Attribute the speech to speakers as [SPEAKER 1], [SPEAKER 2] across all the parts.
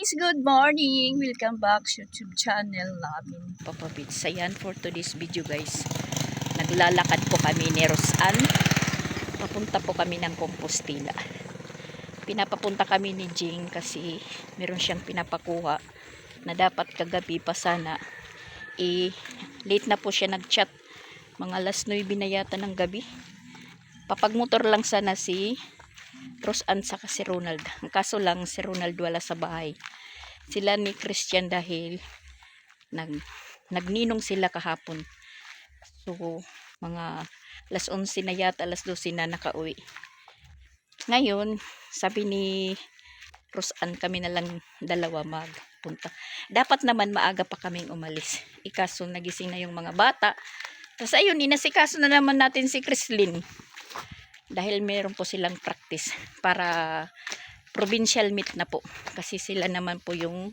[SPEAKER 1] guys! Good morning! Welcome back sa YouTube channel namin, Papa Bits. Ayan, for today's video guys, naglalakad po kami ni Rosan. Papunta po kami ng Compostela. Pinapapunta kami ni Jing kasi meron siyang pinapakuha na dapat kagabi pa sana. Late na po siya nag-chat. Mga alas 9 na yata ng gabi. Papagmotor lang sana si Rosan saka si Ronald. Ang kaso lang si Ronald wala sa bahay. Sila ni Christian dahil nagninong sila kahapon. So mga alas 11 na yata, alas 12 na nakauwi. Ngayon sabi ni Rosan kami na lang dalawa magpunta. Dapat naman maaga pa kaming umalis. Ikaso nagising na yung mga bata. Tapos ayun, inasikaso na naman natin si Chrislyn. Dahil meron po silang practice para provincial meet na po. Kasi sila naman po yung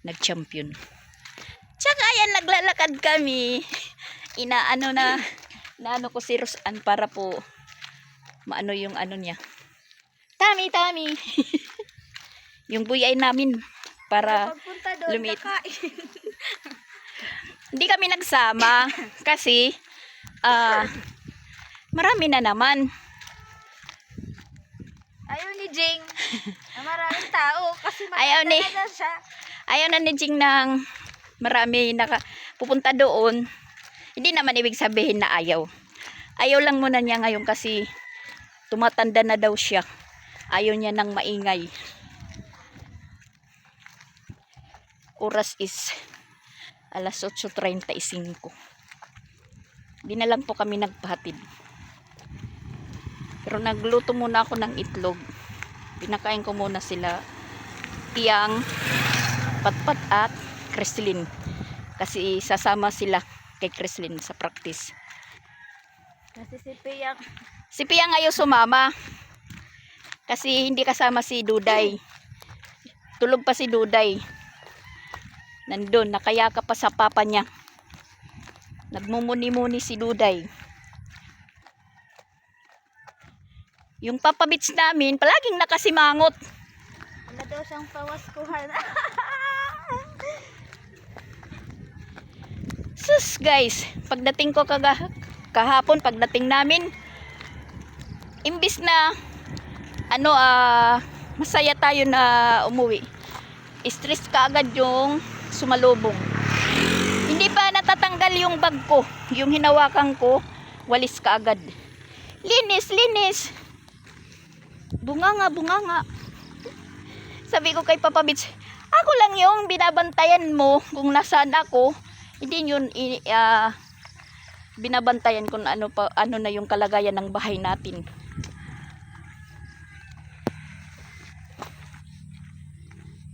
[SPEAKER 1] nag-champion. Tsaka yan, naglalakad kami. Naano ko si Rosan para po maano yung ano niya. Tami. Yung buyay namin para lumit. Hindi kami nagsama kasi marami na naman.
[SPEAKER 2] Ayaw ni Jing na maraming tao kasi
[SPEAKER 1] Ayaw
[SPEAKER 2] na siya.
[SPEAKER 1] Ayaw na ni Jing ng marami pupunta doon. Hindi naman ibig sabihin na ayaw. Ayaw lang muna niya ngayon kasi tumatanda na daw siya. Ayaw niya ng maingay. Oras is alas 8:35. Di na lang po kami nagpahatid. Pero nagluto muna ako ng itlog. Pinakain ko muna sila Piang, Patpat at Chrislyn. Kasi sasama sila kay Chrislyn sa practice.
[SPEAKER 2] Kasi
[SPEAKER 1] Si Piang ayaw sumama. Kasi hindi kasama si Duday. Tulog pa si Duday. Nandun, nakayaka pa sa papa niya. Nagmumuni-muni si Duday. Yung Papa Bits namin, palaging nakasimangot.
[SPEAKER 2] wala daw siyang pawaskuhan.
[SPEAKER 1] Sus guys, pagdating ko kahapon, pagdating namin, imbis na masaya tayo na umuwi, stress ka agad yung sumalubong. Hindi pa natatanggal yung bag ko, yung hinawakan ko, walis ka agad. Linis. Bunganga. Sabi ko kay Papa Bits, ako lang yung binabantayan mo kung nasaan ako. Hindi yun binabantayan kung ano na yung kalagayan ng bahay natin.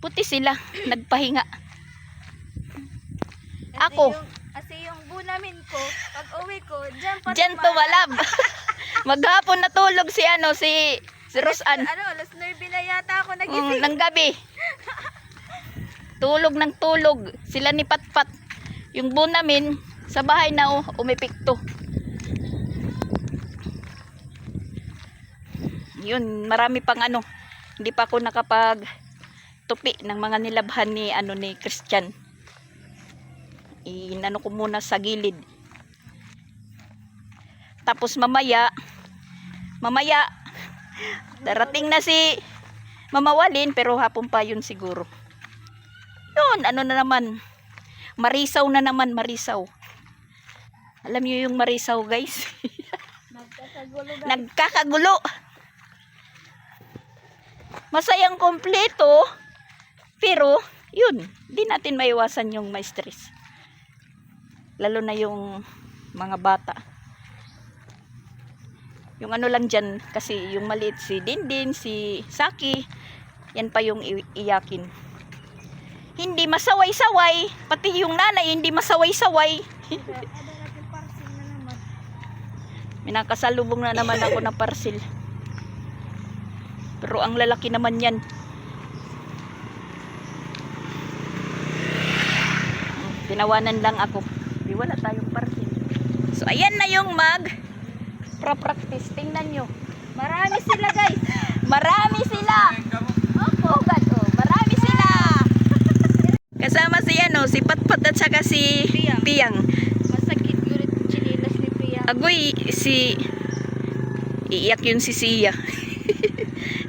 [SPEAKER 1] Puti sila, nagpahinga.
[SPEAKER 2] Kasi yung bunamin ko, pag uwi ko,
[SPEAKER 1] Diyan tumalab. Maghapon natulog si Rosan.
[SPEAKER 2] Alas 9 na yata ako nagising.
[SPEAKER 1] Ng gabi. Tulog ng tulog. Sila ni Patpat. Yung bunamin sa bahay na umipikto. Yun, marami pang hindi pa ako nakapag-tupi ng mga nilabhan ni Christian. Inano ko muna sa gilid. Tapos mamaya darating na si Mama Walin, pero hapon pa yun siguro. Yun, na naman. Marisaw na naman, Marisaw. Alam niyo yung Marisaw, guys? Nagkakagulo. Masayang kompleto, pero yun, di natin maiwasan yung may stress. Lalo na yung mga bata. Yung lang dyan, kasi yung maliit si Dindin, si Saki, yan pa yung iyakin. Hindi masaway-saway, pati yung nanay hindi masaway-saway. Minakasalubong na naman ako ng parcel. Pero ang lalaki naman yan. Tinawanan lang ako. Di wala tayong parcel. So ayan na yung practice. Tingnan nyo.
[SPEAKER 2] Marami sila guys.
[SPEAKER 1] Marami sila. Oh, God, marami sila. ano, si Patpat at saka si
[SPEAKER 2] Piyang.
[SPEAKER 1] Piyang.
[SPEAKER 2] Masakit ulit chinilas ni Pia.
[SPEAKER 1] Agoy, iiyak yun si Sia.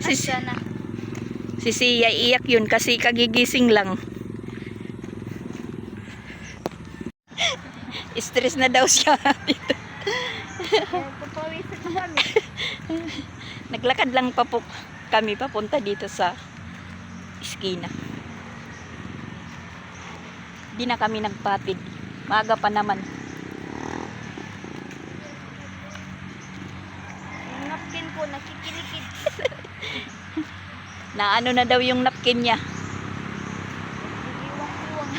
[SPEAKER 2] Asa na.
[SPEAKER 1] Si Sia, iiyak yun kasi kagigising lang. Stress na daw siya dito.
[SPEAKER 2] Papawisan na kami.
[SPEAKER 1] Naglakad lang pa po kami papunta dito sa iskina. Di na kami nagpatid. Maaga pa naman.
[SPEAKER 2] Yung napkin ko, nakikilikid.
[SPEAKER 1] Na ano na daw yung napkin niya.
[SPEAKER 2] Iwang-iwang.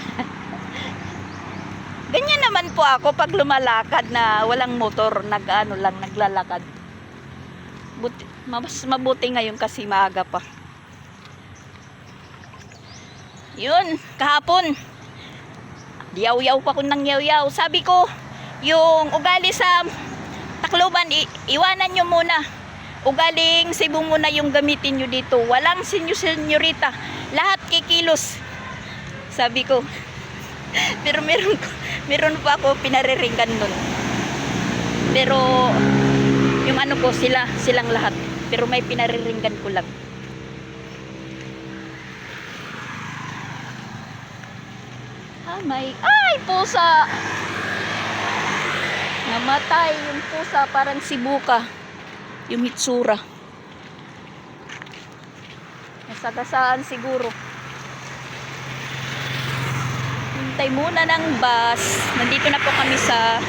[SPEAKER 1] Ganyan naman po ako pag lumalakad na walang motor, naglalakad. Mas mabuti ngayon kasi maaga pa. Yun, kahapon. Yaw-yaw pa ko ng yaw-yaw. Sabi ko, yung ugali sa Tacloban, iwanan nyo muna. Ugaling Cebu muna yung gamitin nyo dito. Walang senyorita. Lahat kikilos. Sabi ko. Pero meron pa ako pinariringgan nun. Pero yung ano ko, silang lahat. Pero may pinariringgan ko lang. Ay, pusa! Namatay yung pusa, parang si Buka. Yung Hitsura. Nasagasaan siguro. Hintay muna ng bus. Nandito na po kami sa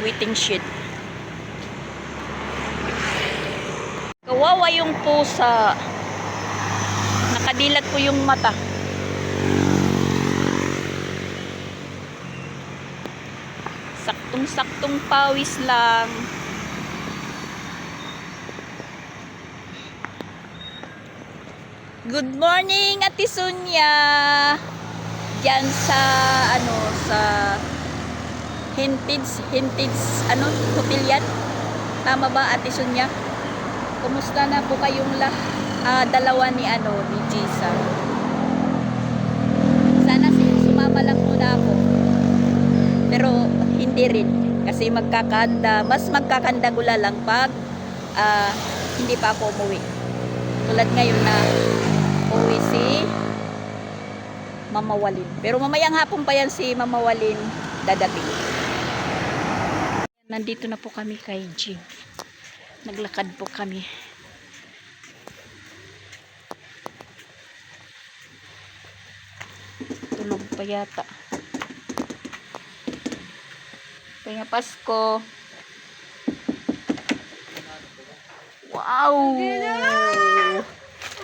[SPEAKER 1] waiting shed. Kawawa yung pusa. Nakadilat po yung mata. Saktong pawis lang. Good morning, Ate Sonia. Diyan sa sa Hintage hotel yan. Tama ba, Ate Sonia? Kumusta na po kayong dalawa ni Jisa? Sana sumama lang muna ako. Pero hindi rin kasi mas magkakanda gula lang pag hindi pa ako umuwi. Tulad ngayon na uwi si Mama Walin. Pero mamayang hapon pa yan si Mama Walin dadating. Nandito na po kami kay Jing. Naglakad po kami. Tulog pa yata. Kaya Pasko. Wow!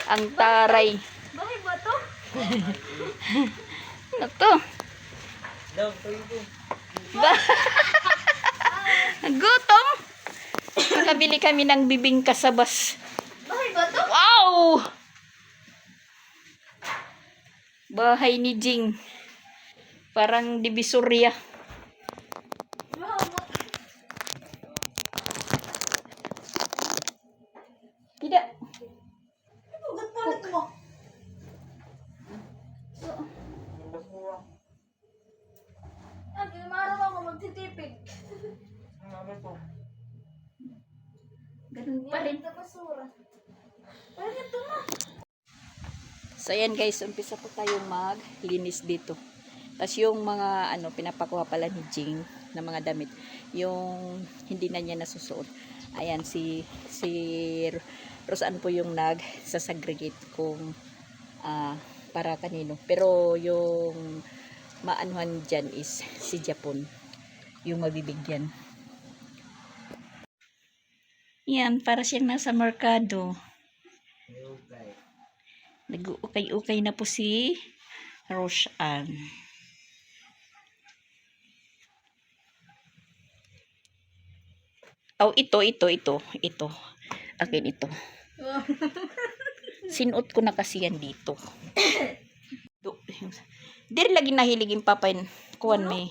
[SPEAKER 1] Ang taray.
[SPEAKER 2] Bakit ba to?
[SPEAKER 1] Ano to? Gutom! Nakabili kami ng bibingka sa bus.
[SPEAKER 2] Bakit ba to?
[SPEAKER 1] Wow! Bahay ni Jing. Parang Divisoria. Tidak.
[SPEAKER 2] Gilmaro ako magsitipid.
[SPEAKER 1] Ganun pa rin.
[SPEAKER 2] Basura. Parang ito na.
[SPEAKER 1] So ayan guys, umpisa po tayong maglinis dito. Tapos yung mga pinapakuha pala ni Jing na mga damit, yung hindi na niya nasusuot. Ayan si Rosan po yung nagsasagregate kung para kanino. Pero yung maanuhan dyan is si Japon, yung mabibigyan. Yan, para siyang nasa merkado. Nag-ukay-ukay na po si Rosan. Oh, ito. Akin ito. Sinuot ko na kasi yan dito. Diri lagi nahiligin papain. Kuan may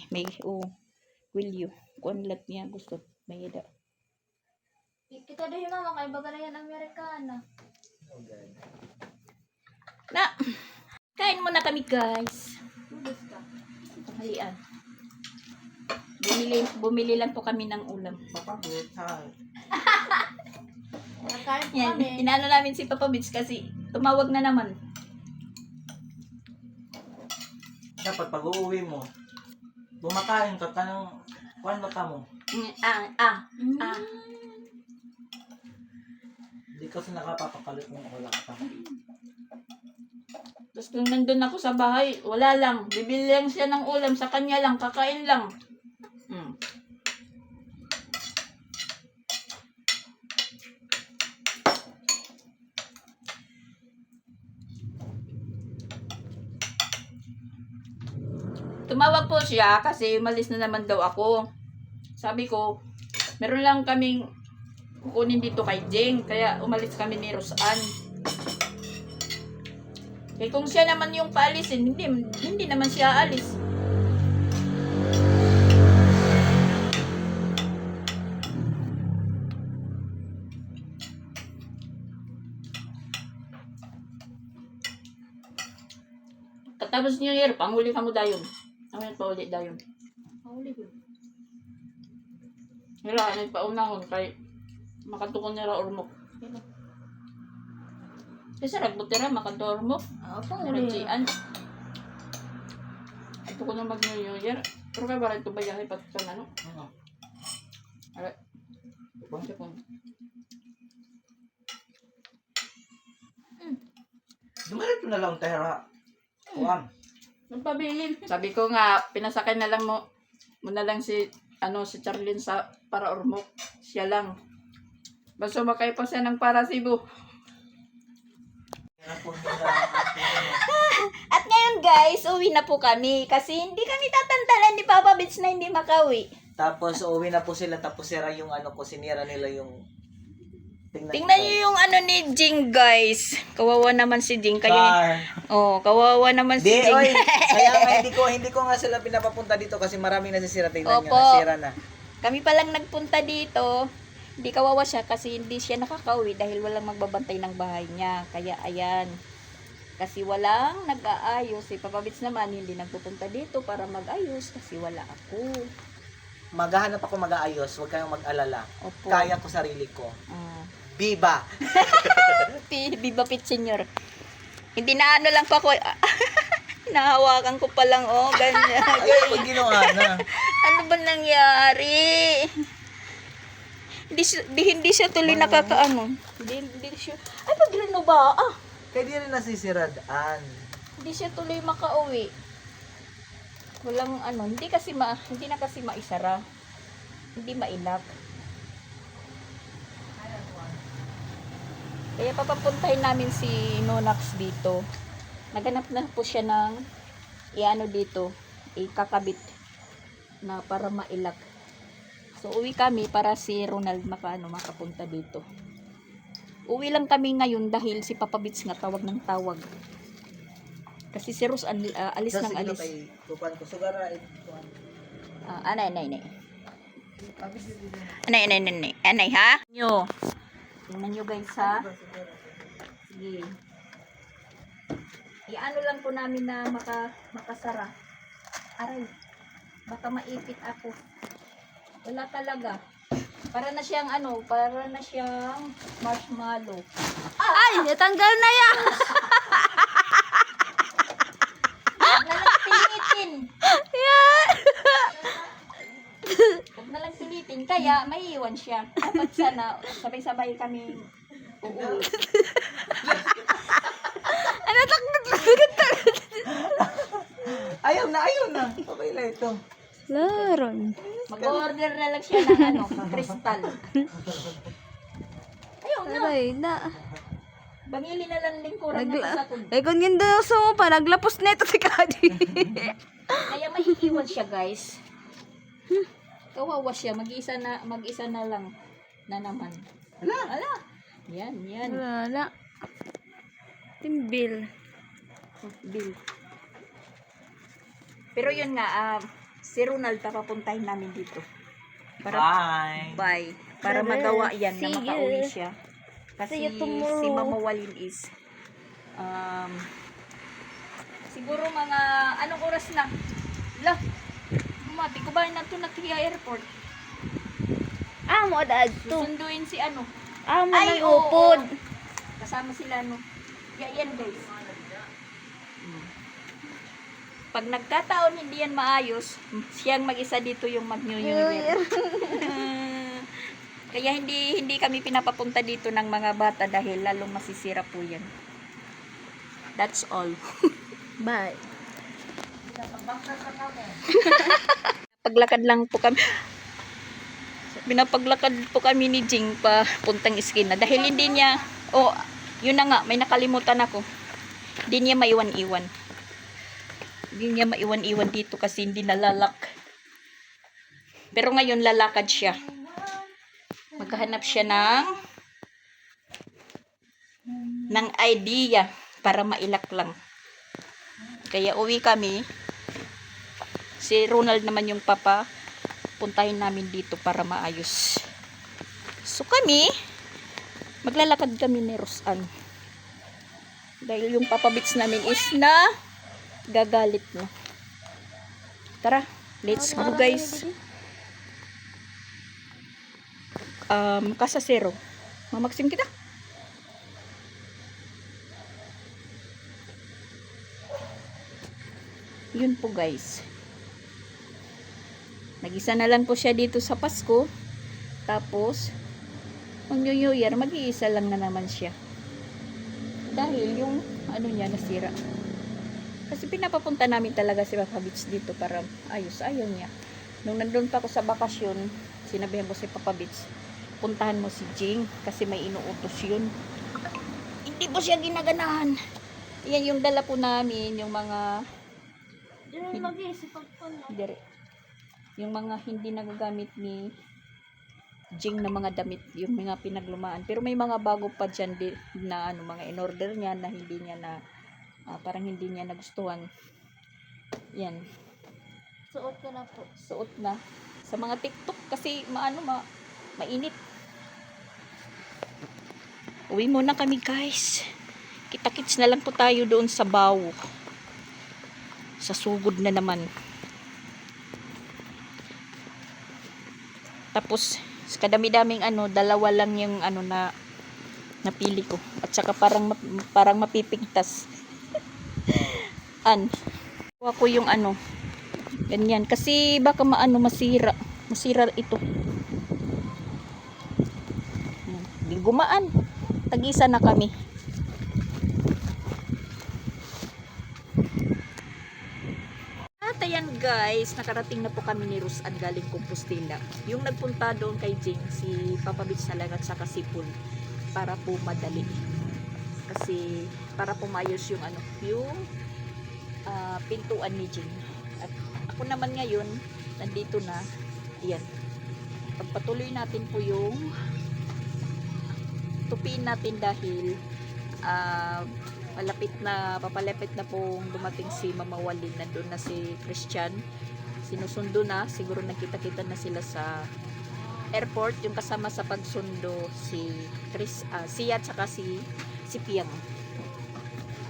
[SPEAKER 1] will you? Kuan lat niya gusto may ida.
[SPEAKER 2] Kita dahil mama kay baga na yan Amerikana.
[SPEAKER 1] Na. Kain muna kami, guys.
[SPEAKER 2] Gusto.
[SPEAKER 1] Tanghalian. Bumili lang po kami ng ulam.
[SPEAKER 3] Papabot, ha.
[SPEAKER 2] Nakain po
[SPEAKER 1] Yan,
[SPEAKER 2] kami.
[SPEAKER 1] inano namin si Papa Bits kasi tumawag na naman.
[SPEAKER 3] Dapat pag uuwi mo, bumakain ka ng kuwan ba ka mo? Hindi kasi nakapapakalit mo wala ka.
[SPEAKER 1] Tapos nung nandun ako sa bahay, wala lang. Bibili lang siya ng ulam, sa kanya lang, kakain lang. Tumawag po siya kasi umalis na naman daw ako. Sabi ko, meron lang kaming kukunin dito kay Jing, kaya umalis kami ni Rosan. Eh kung siya naman yung paalisin, hindi naman siya alis. Katapos niyo year, panghuli ka mo dayon. Ano yung pauli dayon? Pauli ko. Hira, nagpaunahon kay makatukon nila ormok. Kasi ragbutira, makato ormok. Narajian. Ito ko na mag-New Year. Pero kaya ba rin ito bayahe pati sa ano? Alright. Pagpang siya kung.
[SPEAKER 3] Dumalit na lang tera. Kuwan.
[SPEAKER 1] Nagpabilin. Sabi ko nga, pinasakay na lang mo na lang si Charlene sa para ormok. Siya lang. Basta sumakay pa siya ng para Cebu. At ngayon guys, uwi na po kami kasi hindi kami tatantalan ni Papa Bits na hindi makauwi.
[SPEAKER 3] Tapos uuwi na po sila tapos sira yung sinira nila yung
[SPEAKER 1] Tingnan niyo yung ni Jing guys. Kawawa naman si Jing. Kawawa naman si
[SPEAKER 3] Di,
[SPEAKER 1] Jing.
[SPEAKER 3] oy, kaya nga hindi ko nga sila pinapapunta dito kasi maraming nasisira. Tingnan niyo,
[SPEAKER 1] Opo.
[SPEAKER 3] nasira na.
[SPEAKER 1] Kami palang nagpunta dito. Hindi kawawa siya kasi hindi siya nakakauwi dahil walang magbabantay ng bahay niya. Kaya ayan. Kasi walang nag-aayos. Si Papa Bits naman hindi nagpupunta dito para mag-ayos kasi wala ako.
[SPEAKER 3] Maghahanap ako mag-aayos, huwag kayong mag-alala.
[SPEAKER 1] Opo.
[SPEAKER 3] Kaya ko sarili ko.
[SPEAKER 1] Ah.
[SPEAKER 3] Biba!
[SPEAKER 1] Viva Pit Senyor. Hindi na lang pa ko. Nahawakan ko pa lang, ganyan.
[SPEAKER 3] Ay, pag ginawa na.
[SPEAKER 1] Ano ba nangyari? Hindi siya tuloy nakakaano. Hindi siya. Ay, pag ba?
[SPEAKER 3] Kaya di rin nasisiradaan.
[SPEAKER 1] Hindi siya tuloy makauwi. Walang hindi na kasi maisara. Hindi mailak. Kaya papapuntahin namin si Nonax dito. Naganap na po siya ng dito, ikakabit na para mailak. So uwi kami para si Ronald makapunta dito. Uwi lang kami ngayon dahil si Papa Bits nga tawag ng tawag. Kasi si Rose alis ng alis.
[SPEAKER 3] Tupan ko sugara
[SPEAKER 1] Anay. Anay ha? Nyo. Tingnan nyo guys ha. Sige. Iano lang po namin na makasara. Aray. Baka maipit ako. Wala talaga. Para na siyang marshmallow.
[SPEAKER 2] Ay, natanggal na yan!
[SPEAKER 1] Huwag na lang pilitin. Huwag na lang pilitin. Kaya maiiwan siya. Dapat sana sabay-sabay kami uuwi.
[SPEAKER 3] Ayaw na. Okay na ito.
[SPEAKER 2] Laron.
[SPEAKER 1] Mag-order na lang siya ng kristal. Ayaw na.
[SPEAKER 2] Aray na.
[SPEAKER 1] Bangili na lang lingkuran na sa tubig.
[SPEAKER 2] Kung yun daw so pa, naglapos na ito si Kadi.
[SPEAKER 1] Kaya maiiwan siya guys. Kawawa siya. Mag-isa na lang na naman. Ala. Yan.
[SPEAKER 2] Wala. Timbil.
[SPEAKER 1] Bill. Pero yun nga, si Ronald papapuntahin namin dito. Bye. Para magawa yan na
[SPEAKER 2] See
[SPEAKER 1] makauwi
[SPEAKER 2] you.
[SPEAKER 1] siya. Kasi
[SPEAKER 2] See you tomorrow.
[SPEAKER 1] si Mama Walin is siguro mga anong oras na? Lah, bumati ko ba na ito na tiya airport?
[SPEAKER 2] Mo dadto.
[SPEAKER 1] Susunduin si ano.
[SPEAKER 2] Mo
[SPEAKER 1] Ay,
[SPEAKER 2] nang
[SPEAKER 1] oo.
[SPEAKER 2] upod.
[SPEAKER 1] Kasama sila no. Yan guys. Pag nagkataon hindi yan maayos, siyang mag-isa dito yung mag-New Year. Kaya hindi kami pinapapunta dito ng mga bata dahil lalong masisira po yan. That's all.
[SPEAKER 2] Bye.
[SPEAKER 1] Paglakad lang po kami. Binapaglakad po kami ni Jing pa puntang iskina dahil hindi niya, yun na nga, may nakalimutan ako. Hindi niya maiwan-iwan. Hindi niya maiwan-iwan dito kasi hindi nalalak. Pero ngayon lalakad siya. Maghahanap siya ng idea para mailak lang. Kaya uwi kami. Si Ronald naman yung papa. Puntahin namin dito para maayos. So kami, maglalakad kami ni Rosan. Dahil yung Papa Bits namin is na gagalit na. Tara, let's go guys. Kasasero. Mamaksim kita. Yun po guys. Nag-isa na lang po siya dito sa Pasko. Tapos, ang New Year, mag-iisa lang na naman siya. Dahil yung ano niya nasira. Kasi pinapapunta namin talaga si Papa Bits dito para ayos. Ayaw niya. Nung nandun pa ako sa bakasyon, sinabihan ko si Papa Bits, puntahan mo si Jing kasi may inuutos yun. Hindi po siya ginaganahan. Yan yung dala po namin, yung mga
[SPEAKER 2] Diyan mag-iisip ako na.
[SPEAKER 1] dire. Yung mga hindi nagagamit ni Jing na mga damit, yung mga pinaglumaan. Pero may mga bago pa dyan na mga in-order niya na hindi niya na parang hindi niya nagustuhan. Yan.
[SPEAKER 2] Suot ko na po.
[SPEAKER 1] Suot na. Sa mga TikTok kasi mainit. Uwi muna kami guys. Kita-kits na lang po tayo doon sa Bawo. Sa sugod na naman. Tapos, kadami-daming dalawa lang yung na napili ko. At saka parang mapipigtas. Kuha ko yung ganyan. Kasi baka masira. Masira ito. Di gumaan. Tag-isa na kami. At ayan guys, nakarating na po kami ni Rosan galing Compostela. Yung nagpunta doon kay Jing, si Papa Bits na lang at saka si Pul, para po madali. Kasi para pumayos yung pintuan ni Jing. At ako naman ngayon, nandito na. Ayan. Pagpatuloy natin po yung tupiin natin dahil papalapit na pong dumating si Mama Walin. Nandun na si Christian, sinusundo na, siguro nakita-kita na sila sa airport. Yung kasama sa pagsundo si siya at saka si Piang.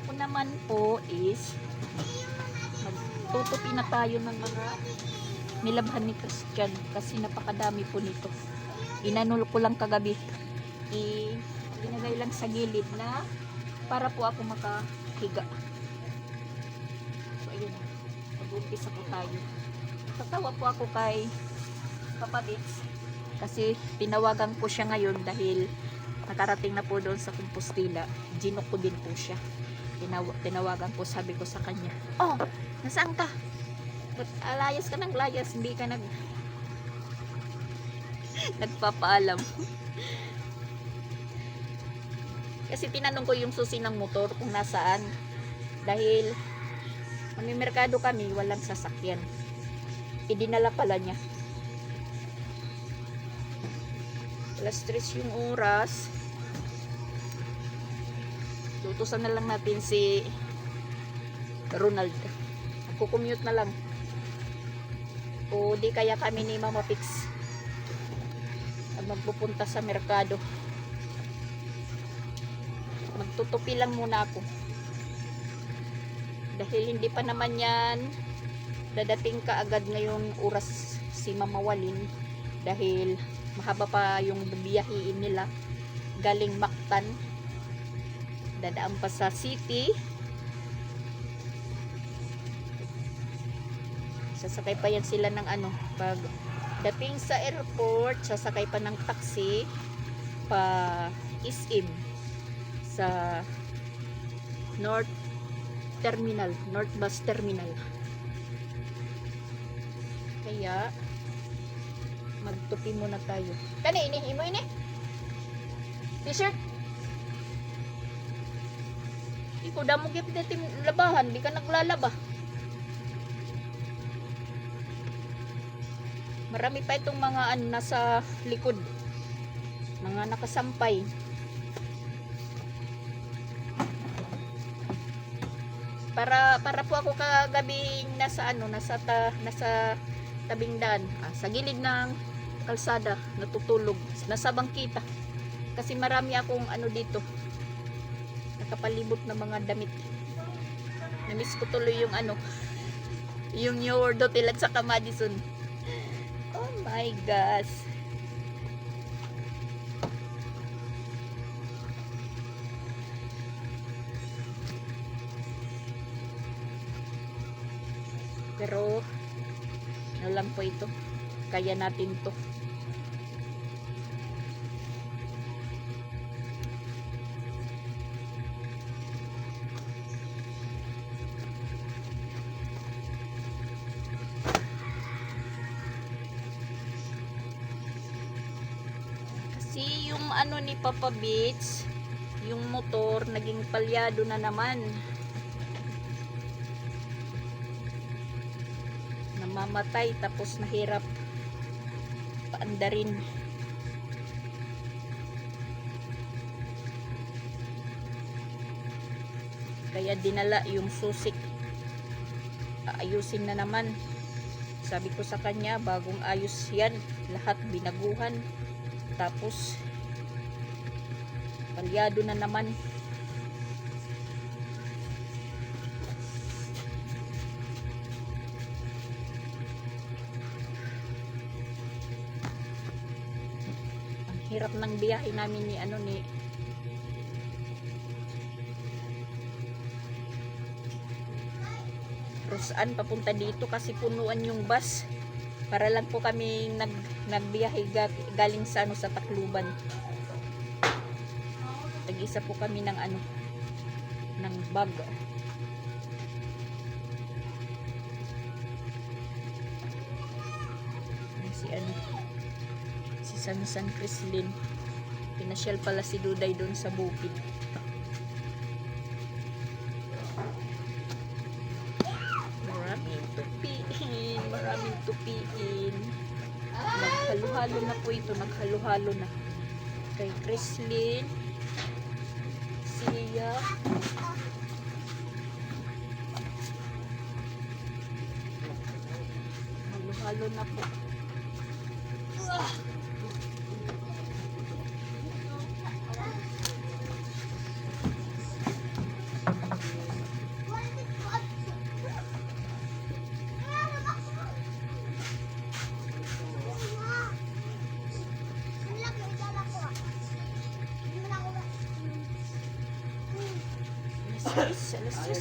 [SPEAKER 1] Ako naman po is magtutupi na tayo ng mga nilabhan ni Christian kasi napakadami po nito. Inanul ko lang kagabi, ilagay lang sa gilid na para po ako makahiga. So ayun, mag-umpisa po tayo. Tatawa po ako kay Papa Bits kasi tinawagan ko siya ngayon dahil nakarating na po doon sa Compostela. Ginok ko din po siya. Tinawagan ko, sabi ko sa kanya, nasaan ka? But layas ka ng layas, hindi ka nagpapaalam. Kasi tinanong ko yung susi ng motor kung nasaan. Dahil mamimerkado kami, walang sasakyan. Idinala pala niya. Alas 3 yung oras. Tutusan na lang natin si Ronald. Magkukommute na lang. O di kaya kami ni Mama Pix magpupunta sa merkado. Magtutupi lang muna ako dahil hindi pa naman yan dadating ka agad ngayong oras si Mama Walin dahil mahaba pa yung biyahiin nila galing Mactan, dadaan pa sa city, sasakay pa yan sila ng ano, pag dating sa airport sasakay pa ng taxi pa SM sa North Bus Terminal. Kaya magtupi muna tayo. Kani ini imo ini? T-shirt. Ikaw damo gyud dito labahan, di ka naglalaba. Marami pa itong mga ano nasa likod. Mga nakasampay. Para po ako kagabi nasa ano, nasa tabing daan, sa gilid ng kalsada, natutulog, nasa bangkita. Kasi marami akong ano dito, nakapalibot na mga damit. Namiss ko tuloy yung ano, yung New World Hotel at saka Madison. Oh my gosh. Pero ano lang po ito, kaya natin to. Kasi yung ano ni Papa Beach, yung motor naging palyado na naman. Namamatay tapos nahirap paandarin. Kaya dinala yung susik. Aayusin na naman. Sabi ko sa kanya, bagong ayos yan. Lahat binaguhan. Tapos palyado na naman. Hirap ng biyahe namin ni ano ni Rosan papunta dito kasi punuan yung bus. Para lang po kami nagbiyahe galing sa ano, sa Tacloban. Tag-isa po kami ng ano, ng bag. Si ano, si San Crislin. Pinasyal pala si Duday doon sa bukid. Maraming tupiin. Naghalo-halo na po ito, naghalo-halo na. Kay Crislin, siya, halo-halo na po.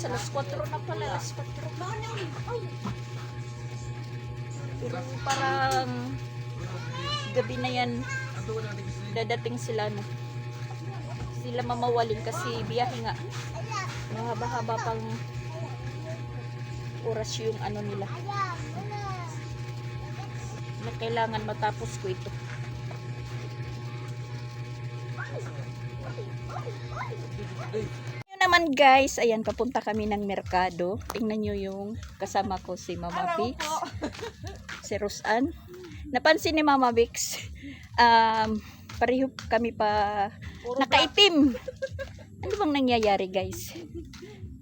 [SPEAKER 1] Alas 4 na pala, alas 4. Pero parang gabi na yan, dadating sila, no? Sila Mama Walin kasi biyahe nga. Mahaba-haba pang oras yung ano nila. Na kailangan matapos ko ito. Naman guys, ayan, papunta kami ng merkado. Tingnan nyo yung kasama ko, si Mama Bix, si Rosan. Napansin ni Mama Bix, pareho kami pa nakaitim. Ano bang nangyayari guys?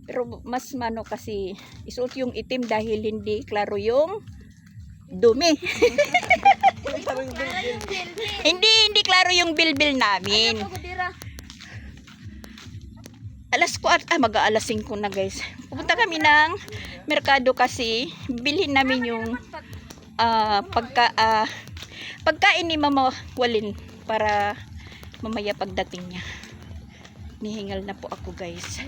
[SPEAKER 1] Pero mas mano kasi isuot yung itim dahil hindi klaro yung dumi. hindi klaro yung bilbil namin. Mag-aalas 5 na guys. Pupunta kami ng merkado kasi bilhin namin yung pagkain ni Mama Walin para mamaya pagdating niya. Nihingal na po ako, guys.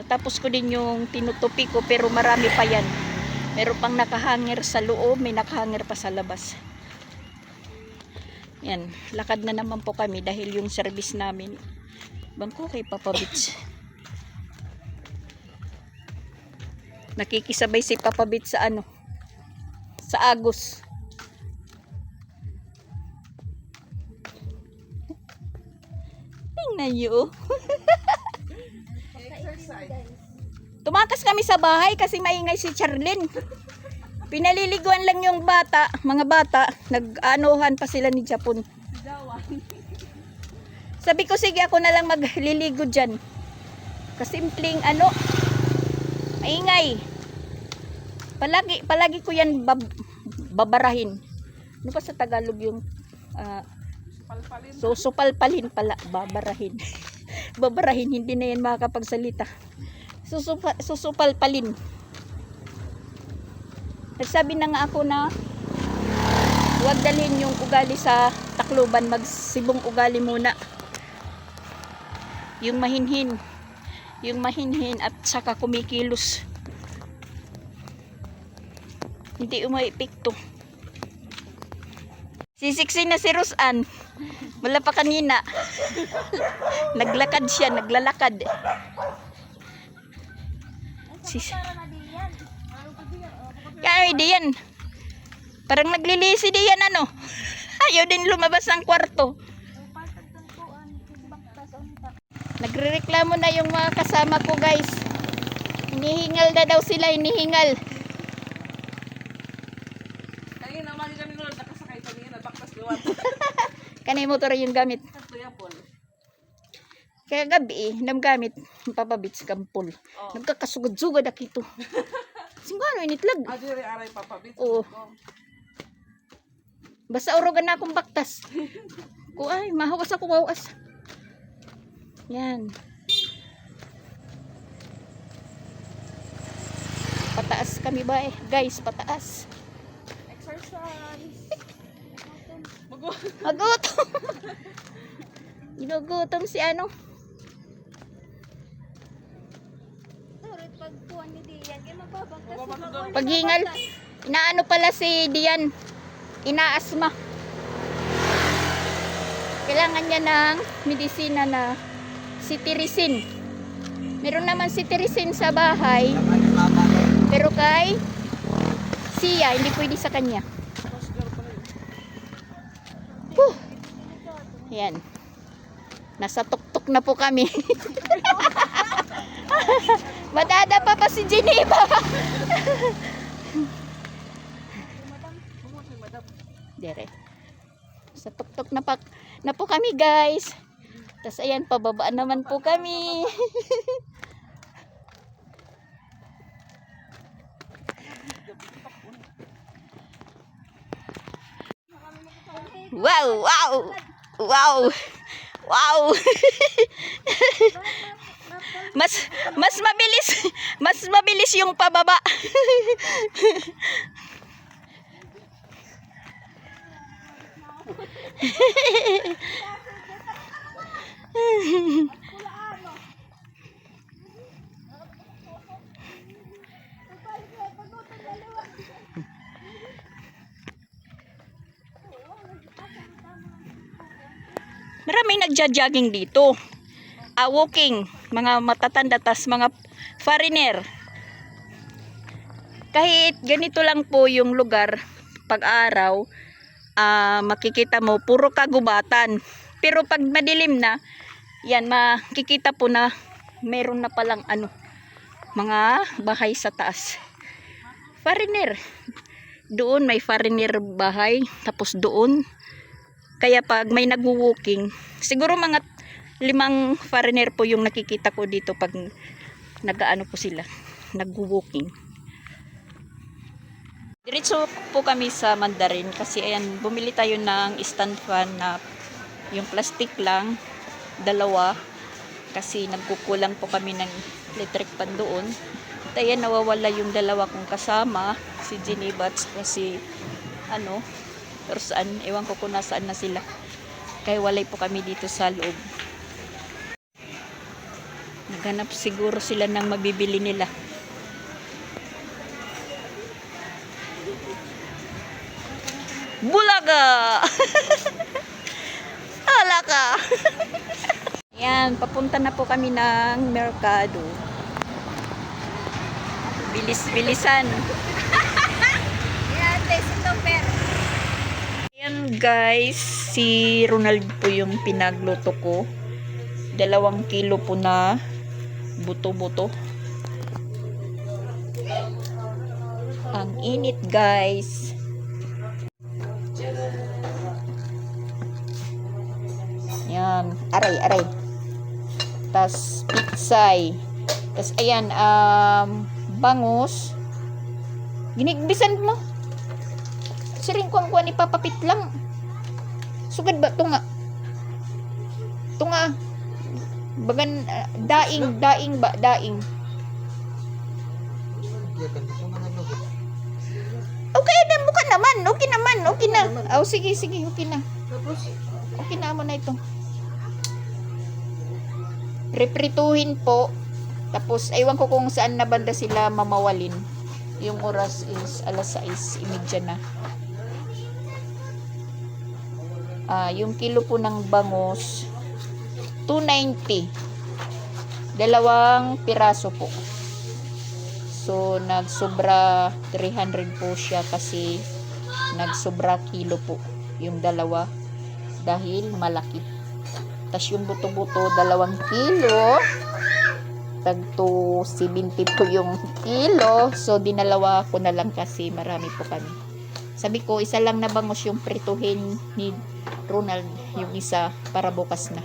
[SPEAKER 1] Natapos ko din yung tinutupi ko pero marami pa yan. Meron pang nakahangir sa loob, may nakahangir pa sa labas. Yan, lakad na naman po kami dahil yung service namin bangko kay Papa Beach. Nakikisabay si Papa Beach sa ano? Sa Agos. Tingnan niyo. Tumakas kami sa bahay kasi maingay si Charlene. Pinaliliguan lang yung bata, mga bata, nag-anuhan pa sila ni Japon. Sabi ko, sige ako na lang magliligo dyan. Kasimpleng ano, maingay. Palagi ko yan babarahin. Ano pa sa Tagalog yung supalpalin pala, babarahin. Babarahin, hindi na yan makakapagsalita. Susupalpalin. Nagsabi na nga ako na huwag dalhin yung ugali sa Tacloban, magsibong ugali muna. Yung mahinhin at saka kumikilos. Hindi umaipikto. Sisiksi na si Rosan. Wala pa kanina. Naglalakad. Kaya diyan. Parang naglilisi diyan ano. Ayaw din lumabas ng kwarto. Nagrereklamo na yung mga kasama ko, guys. Hinihingal na daw sila, hinihingal.
[SPEAKER 4] Kaya naman kami nung nakasakay kami na baktas luwat.
[SPEAKER 1] Kanay motor yung gamit. Kaya gabi namgamit Papa Beach kampol.
[SPEAKER 4] Oh.
[SPEAKER 1] Nagkakasugod-sugod akito. Singano initlag.
[SPEAKER 4] Adire aray papabit.
[SPEAKER 1] Oo. Basta urugan na akong baktas. Ay, mahawas ako, mahawas. Yan. Pataas kami ba eh. Guys, pataas.
[SPEAKER 2] Exercise.
[SPEAKER 1] Magutom. Ginugutom si ano.
[SPEAKER 2] Turut pagpuan ni Dian, kaya magbabagtas.
[SPEAKER 1] Paghingal. Inaano pala si Dian. Inaasma. Kailangan niya ng medisina na cetirizine. Meron naman cetirizine sa bahay. Pero kay siya, hindi pwede sa kanya. Yan. Nasa tuktok na po kami. Madada pa si Geneva. Dire. Sa tuktok na po kami, guys. Tapos ayan, pababa naman po kami. Wow, wow. Wow. Wow. mas mabilis yung pababa. Maraming nagja-jogging dito. Walking, mga matatanda, tas mga foreigner. Kahit ganito lang po yung lugar, pag-araw, makikita mo, puro kagubatan. Pero pag madilim na, yan, makikita po na meron na palang mga bahay sa taas. Foreigner. Doon may foreigner bahay, tapos doon. Kaya pag may nagwo-walking, siguro mga 5 foreigner po yung nakikita ko dito pag nag-aano po sila, nagwo-walking. Diretso po kami sa Mandarin kasi ayan, bumili tayo ng stand fan na yung plastic lang, 2 kasi nagkukulang po kami ng electric pan doon. At ayan, nawawala yung dalawa kong kasama, si Geneva at saka si Rosan. Ewan ko kung nasaan na sila. Kaya walay po kami dito sa loob. Naghanap siguro sila ng mabibili nila. Bulaga! Hala ka! Yan, papunta na po kami ng merkado. Bilis-bilisan.
[SPEAKER 2] Yan, tesito per.
[SPEAKER 1] Yan guys, si Ronald po yung pinagluto ko. 2 kilo po na buto-buto. Ang init guys. Yan, aray. Tas pitsay. Tas ayan, bangus. Ginigbisan mo. Siring kuang kuan ipapapit lang. Sugad ba tunga? Tunga. Bagan daing ba daing. Okay na bukan naman. Okay na. Oh, sige, okay na. Okay na mo na ito. Reprituhin po. Tapos, aywan ko kung saan na banda sila mamawalin. Yung oras is alas 6:30 na. Yung kilo po ng bangus, 290. 2 piraso po. So, nagsobra 300 po siya kasi nagsobra kilo po yung 2 dahil malaki. Tapos yung buto-buto, 2 kilo. Tagto 70 po yung kilo. So, dinalawa ko na lang kasi marami po kami. Sabi ko, isa lang na bangus yung prituhin ni Ronald. Yung isa para bukas na.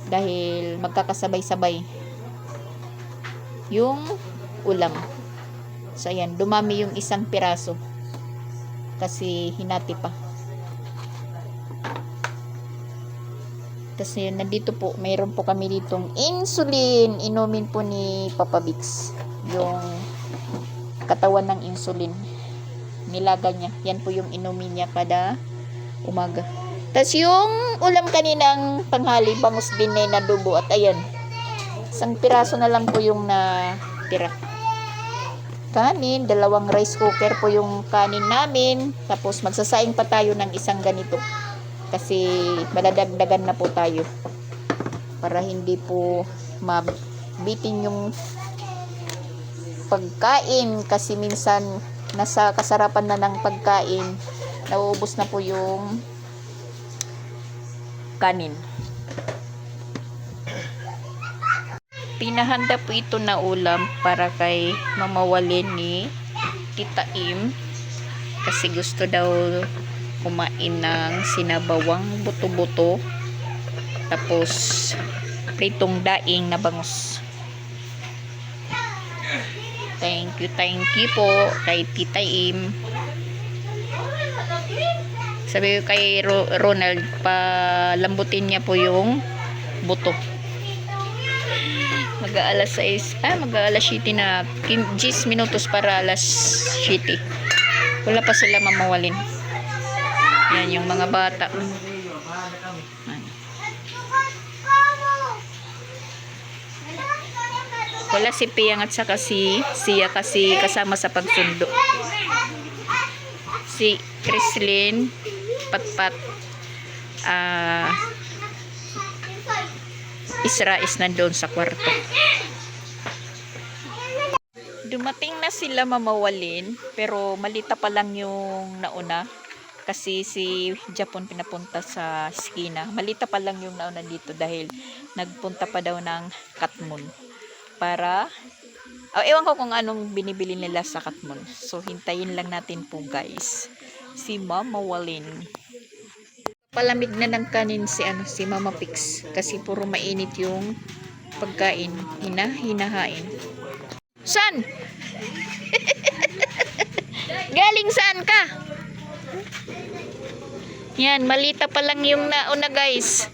[SPEAKER 1] Dahil magkakasabay-sabay yung ulam. So, ayan. Dumami yung 1 piraso. Kasi hinati pa. Tapos yun, nandito po, mayroon po kami ditong insulin. Inumin po ni Papa Bix. Yung katawan ng insulin. Nilaga niya. Yan po yung inumin niya kada umaga. Tapos yung ulam kaninang tanghali, bangus din na dubo. At ayan, 1 piraso na lang po yung natira. Kanin, 2 rice cooker po yung kanin namin. Tapos magsasaing pa tayo ng 1 ganito. Kasi madadagdagan na po tayo para hindi po mabitin yung pagkain kasi minsan nasa kasarapan na ng pagkain nauubos na po yung kanin. Pinahanda po ito na ulam para kay mamawalin ni Tita Im kasi gusto daw kumain ng sinabawang buto-buto tapos pritong daing na bangus. Thank you po kay Tita Im. Sabi ko kay Ronald, palambutin niya po yung buto. Mag-aalas 6, mag-aalas 7 na 10 minutos para alas 7. Wala pa sila mamawalin. Yan yung mga bata. Wala si Piyang at saka si Sia kasi kasama sa pagsundo. Si Chrislyn, Patpat, Isra is nandoon sa kwarto. Dumating na sila mamawalin pero malita pa lang yung nauna. Kasi si Japon pinapunta sa Skina. Malita pa lang yung nauna dito dahil nagpunta pa daw ng Katmon. Para, ewan ko kung anong binibili nila sa Katmon. So, hintayin lang natin po guys. Si Mama Walin. Palamig na ng kanin si Mama Pix. Kasi puro mainit yung pagkain. Hinahain. San? Galing saan ka? Yan, malita pa lang yung nauna guys.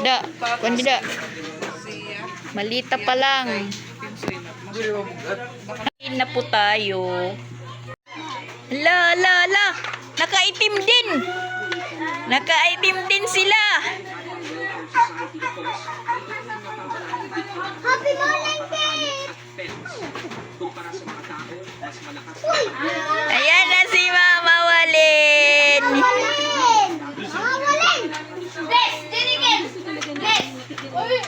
[SPEAKER 1] Da, kandida. Malita pa lang. Kain na po tayo. La, la, la. Nakaitim din. Nakaitim din sila.
[SPEAKER 2] Happy morning, Kate!
[SPEAKER 1] Ayan na si Mama Walin.
[SPEAKER 2] Walin! Mama Walin! Bless! Dinigin! Bless! Ay!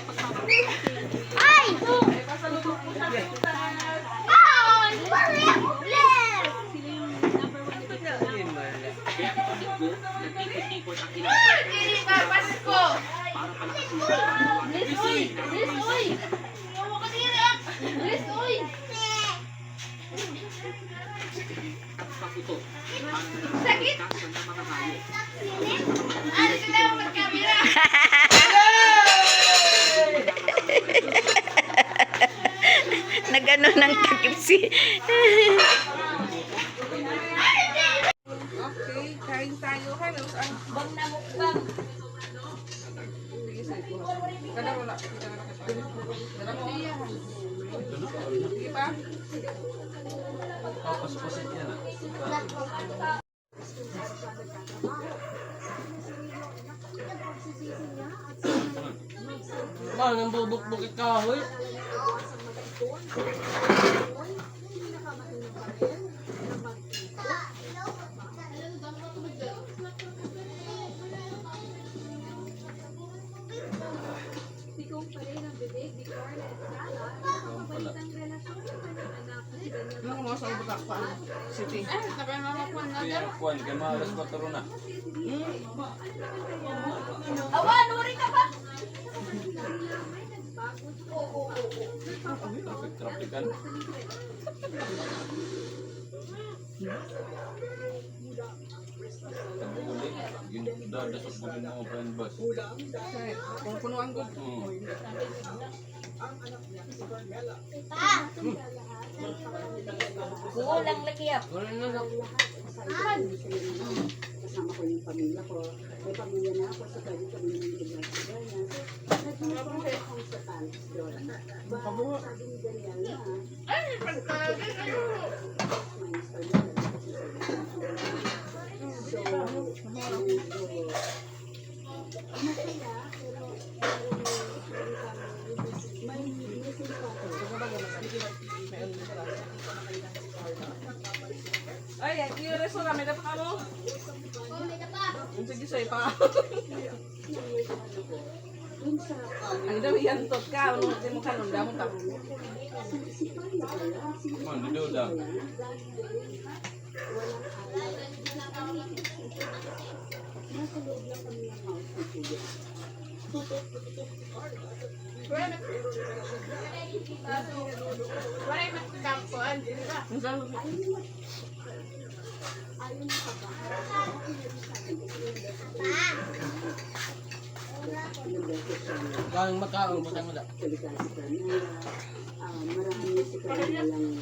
[SPEAKER 2] Ay! Bless! Kini ka, Pasko! Bless, uy! Bless, uy! Yawa ka dira! Bless, uy! Sakit? Ano sila ang magkamera?
[SPEAKER 1] Nagano ng takip si.
[SPEAKER 4] Okay, kain tayo. Hello.
[SPEAKER 1] Bang na mukbang.
[SPEAKER 4] Kadang wala. Kadang mo iya. Sige pa.
[SPEAKER 3] Oh, pas-pasit yan. Mahal ng bubuk-buk ikahoy.
[SPEAKER 4] Ano mo sa utak pa? City.
[SPEAKER 3] Kaya kuwan, kaya malas 4 na.
[SPEAKER 2] Awa, nuri ka pa!
[SPEAKER 3] Traffic-trafikan. Taguli, dadasok mo din mga friend bus.
[SPEAKER 4] Kung punuan ko.
[SPEAKER 1] Kulang lagi up.
[SPEAKER 3] Wala na lang.
[SPEAKER 5] Kasama ko yung pamilya ko. May pamilya na ako sa pwede kami ng Pilipinas. Nagpunta ako sa Paris doon. Bago sabi ni Daniel na,
[SPEAKER 2] Ay, pagkagin kayo!
[SPEAKER 4] Ay, yung restaurant, may dapat ano? Sige, sa'yo pa. Ang dami yan tot ka. Ano natin mo kanon? Damo ta.
[SPEAKER 3] Man, dito da.
[SPEAKER 2] Wala yung magkakampon.
[SPEAKER 4] Ang dami.
[SPEAKER 3] Galing Macau, matang wala.
[SPEAKER 5] Kalikasan na marami si kanila lang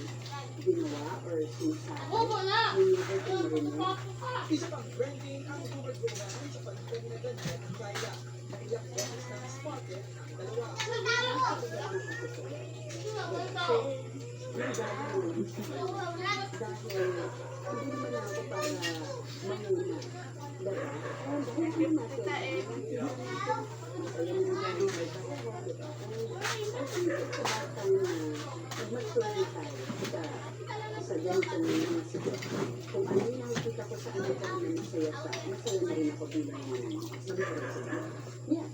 [SPEAKER 5] ginawa or sinasabi.
[SPEAKER 2] Opo na!
[SPEAKER 5] Yung never ko marinig. Dahil hindi naman ako para manguna. Diba? Dahil hindi natin mag-mature tayo sa ganitong mga sitwasyon. Kung ano yung nakikita ko sa anak ko na masaya siya, masaya na rin ako bilang sabi ko rin sa kanya. Yes.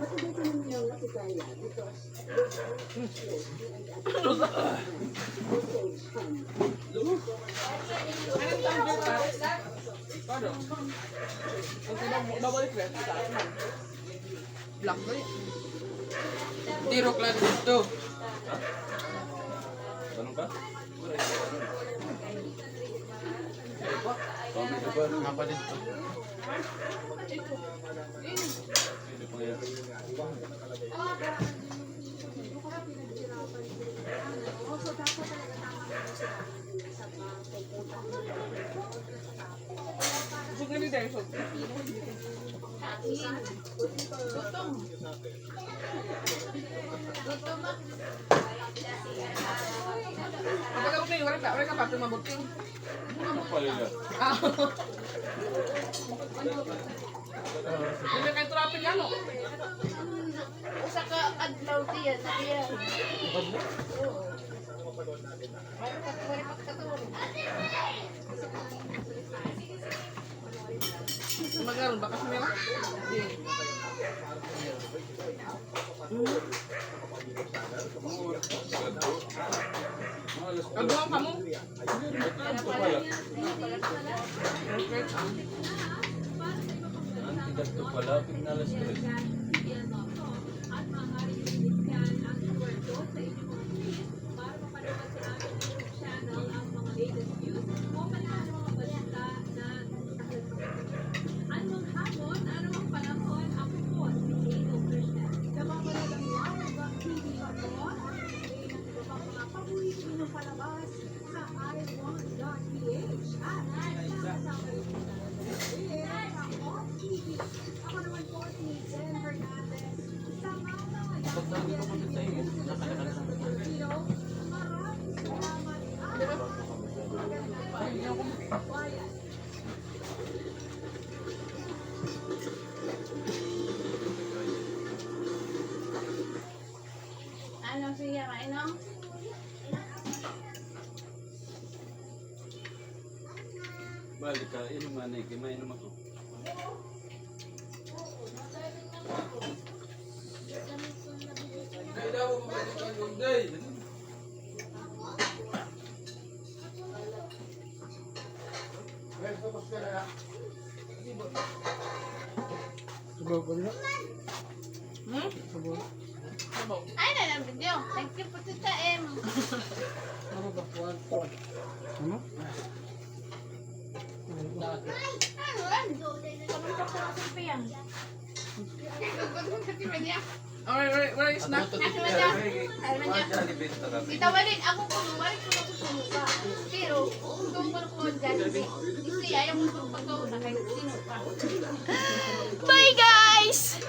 [SPEAKER 5] Matagal ko naman yung nakikaya because
[SPEAKER 4] Babalik rin. Black boy.
[SPEAKER 3] Tirok lang dito. Ganun ka? Kami na ba? Nga pa dito. Hindi pa yan.
[SPEAKER 4] Gusto nga ni Derson. Kapag ako kayo, wala ka pa, tumabuting. Ah. Hindi kayo trapin ano?
[SPEAKER 2] Usa ka adlaw diyan, diyan.
[SPEAKER 4] Magaron, bakas mo yan? Hindi. Kagulang ka mo?
[SPEAKER 2] Ano siya kainom?
[SPEAKER 6] Balik ka, inuman na ikimay naman ko.
[SPEAKER 2] Ay, na lang video. Thank you po tita M. Ano yan? Kamusta sa ating piyang?
[SPEAKER 4] Where is na?
[SPEAKER 2] Itawalin ako kung wala ko na kusunuka. Pero, kung doon ko na kuha dyan, hindi ayaw mo itong pagkauna kahit sino pa.
[SPEAKER 1] Bye guys!